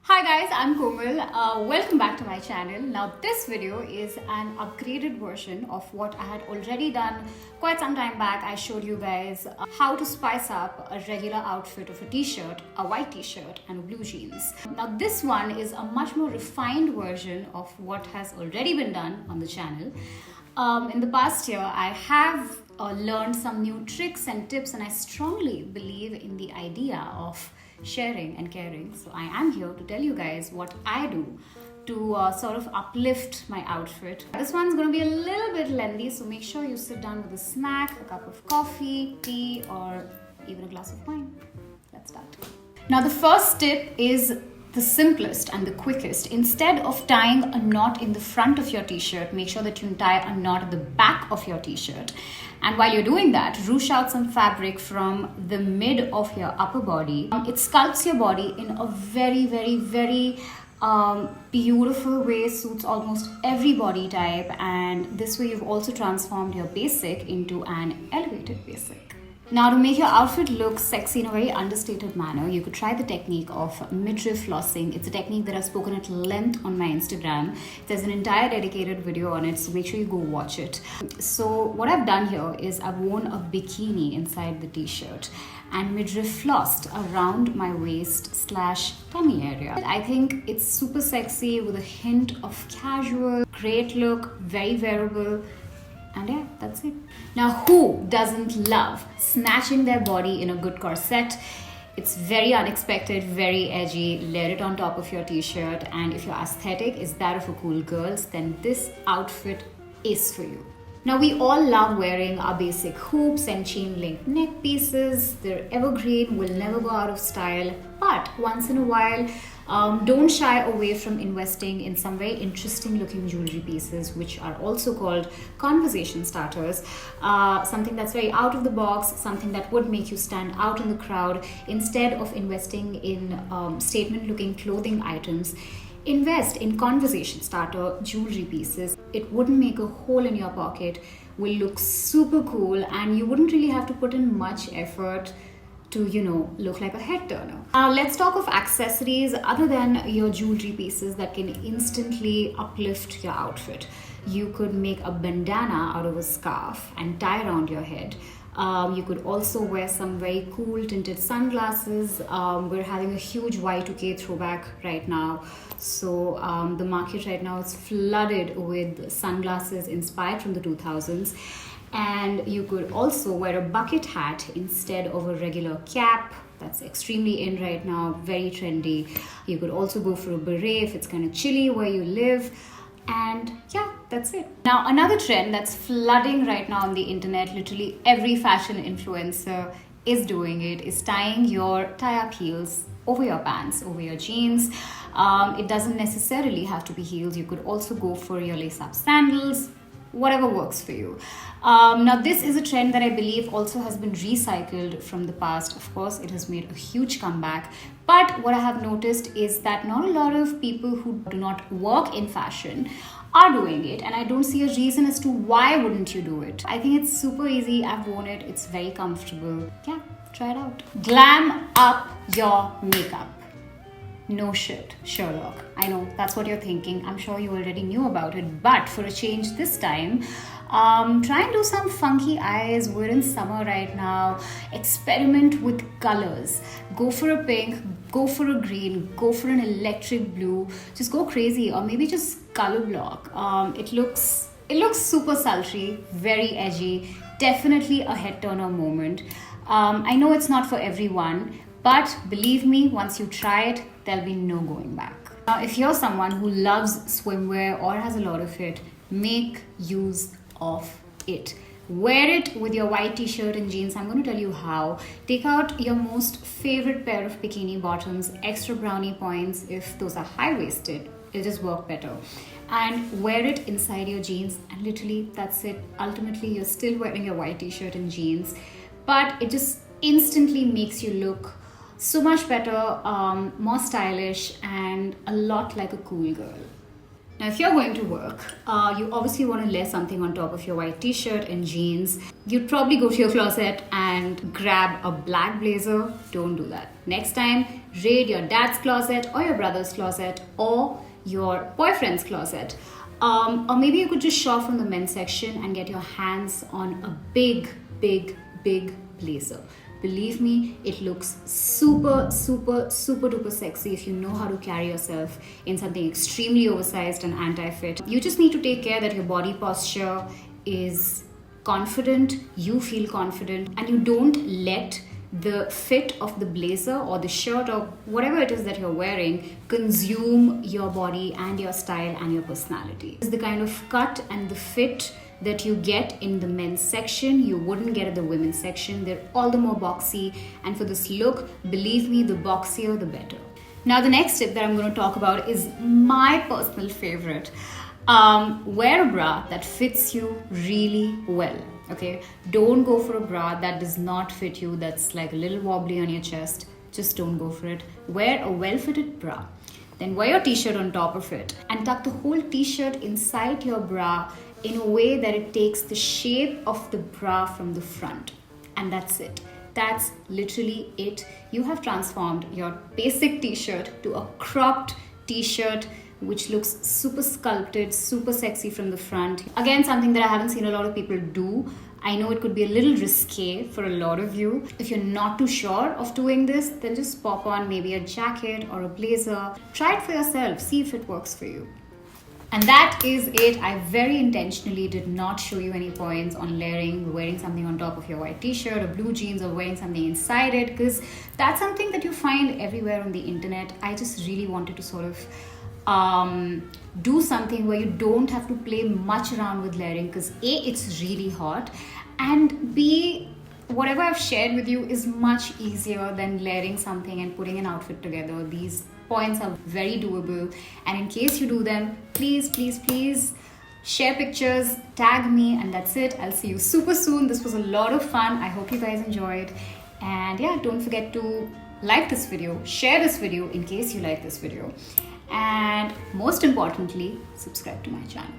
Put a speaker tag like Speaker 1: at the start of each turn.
Speaker 1: Hi guys, I'm Komal. Welcome back to my channel. Now this video is an upgraded version of what I had already done quite some time back. I showed you guys how to spice up a regular outfit of a t-shirt, a white t-shirt and blue jeans. Now this one is a much more refined version of what has already been done on the channel. In the past year, I have learned some new tricks and tips, and I strongly believe in the idea of sharing and caring. So I am here to tell you guys what I do to sort of uplift my outfit. This one's going to be a little bit lengthy, so make sure you sit down with a snack, a cup of coffee, tea, or even a glass of wine. Let's start. Now the first tip is the simplest and the quickest. Instead of tying a knot in the front of your t-shirt, make sure that you tie a knot at the back of your t-shirt. And while you're doing that, ruche out some fabric from the mid of your upper body. It sculpts your body in a very beautiful way, suits almost every body type, and this way you've also transformed your basic into an elevated basic. Now, to make your outfit look sexy in a very understated manner, you could try the technique of midriff flossing. It's a technique that I've spoken at length on my Instagram. There's an entire dedicated video on it, so make sure you go watch it. So what I've done here is I've worn a bikini inside the t-shirt and midriff flossed around my waist/tummy area. I think it's super sexy with a hint of casual, great look, very wearable. And yeah, that's it. Now, who doesn't love snatching their body in a good corset? It's very unexpected, very edgy. Layer it on top of your t-shirt, and if your aesthetic is that of a cool girl's, then this outfit is for you. Now, we all love wearing our basic hoops and chain link neck pieces. They're evergreen, will never go out of style. But once in a while, don't shy away from investing in some very interesting looking jewelry pieces, which are also called conversation starters. Something that's very out of the box, something that would make you stand out in the crowd. Instead of investing in statement looking clothing items, invest in conversation starter jewelry pieces. It wouldn't make a hole in your pocket, will look super cool, and you wouldn't really have to put in much effort to, look like a head turner. Let's talk of accessories other than your jewelry pieces that can instantly uplift your outfit. You could make a bandana out of a scarf and tie around your head. You could also wear some very cool tinted sunglasses. We're having a huge Y2K throwback right now. So the market right now is flooded with sunglasses inspired from the 2000s. And you could also wear a bucket hat instead of a regular cap. That's extremely in right now, very trendy. You could also go for a beret if it's kind of chilly where you live. And yeah, that's it. Now, another trend that's flooding right now on the internet, literally every fashion influencer is doing it, is tying your tie-up heels over your pants, over your jeans. It doesn't necessarily have to be heels. You could also go for your lace-up sandals, whatever works for you. Now, this is a trend that I believe also has been recycled from the past. Of course, it has made a huge comeback. But what I have noticed is that not a lot of people who do not work in fashion are doing it, and I don't see a reason as to why wouldn't you do it. I think it's super easy. I've worn it. It's very comfortable. Yeah, try it out. Glam up your makeup. No shit, Sherlock. I know that's what you're thinking. I'm sure you already knew about it, but for a change this time, try and do some funky eyes. We're in summer right now. Experiment with colors. Go for a pink, go for a green, go for an electric blue. Just go crazy, or maybe just color block. It looks super sultry, very edgy. Definitely a head turner moment. I know it's not for everyone, but believe me, once you try it, there'll be no going back. Now, if you're someone who loves swimwear or has a lot of it, make use of it. Wear it with your white t-shirt and jeans. I'm going to tell you how. Take out your most favorite pair of bikini bottoms, extra brownie points if those are high-waisted. It'll just work better. And wear it inside your jeans, and literally that's it. Ultimately, you're still wearing your white t-shirt and jeans, but it just instantly makes you look so much better, more stylish, and a lot like a cool girl. Now, if you're going to work, you obviously want to layer something on top of your white t-shirt and jeans. You'd probably go to your closet and grab a black blazer. Don't do that. Next time, raid your dad's closet or your brother's closet or your boyfriend's closet. Or maybe you could just shop from the men's section and get your hands on a big, big, big blazer. Believe me, it looks super, super, super duper sexy if you know how to carry yourself in something extremely oversized and anti-fit. You just need to take care that your body posture is confident, you feel confident, and you don't let the fit of the blazer or the shirt or whatever it is that you're wearing consume your body and your style and your personality. It's the kind of cut and the fit that you get in the men's section you wouldn't get at the women's section. They're all the more boxy, and for this look, believe me, the boxier the better. Now the next tip that I'm going to talk about is my personal favorite. Wear a bra that fits you really well. Okay, don't go for a bra that does not fit you, that's like a little wobbly on your chest. Just don't go for it. Wear a well-fitted bra. Then wear your t-shirt on top of it and tuck the whole t-shirt inside your bra in a way that it takes the shape of the bra from the front. And that's it. That's literally it. You have transformed your basic t-shirt to a cropped t-shirt which looks super sculpted, super sexy from the front. Again, something that I haven't seen a lot of people do. I know it could be a little risque for a lot of you. If you're not too sure of doing this, then just pop on maybe a jacket or a blazer. Try it for yourself, see if it works for you. And that is it. I very intentionally did not show you any points on wearing something on top of your white t-shirt or blue jeans or wearing something inside it, because that's something that you find everywhere on the internet. I just really wanted to sort of do something where you don't have to play much around with layering, because A, it's really hot, and B, whatever I've shared with you is much easier than layering something and putting an outfit together. These points are very doable, and in case you do them, please, please, please share pictures, tag me, and that's it. I'll see you super soon. This was a lot of fun. I hope you guys enjoyed, and yeah, don't forget to like this video, share this video in case you like this video, and most importantly, subscribe to my channel.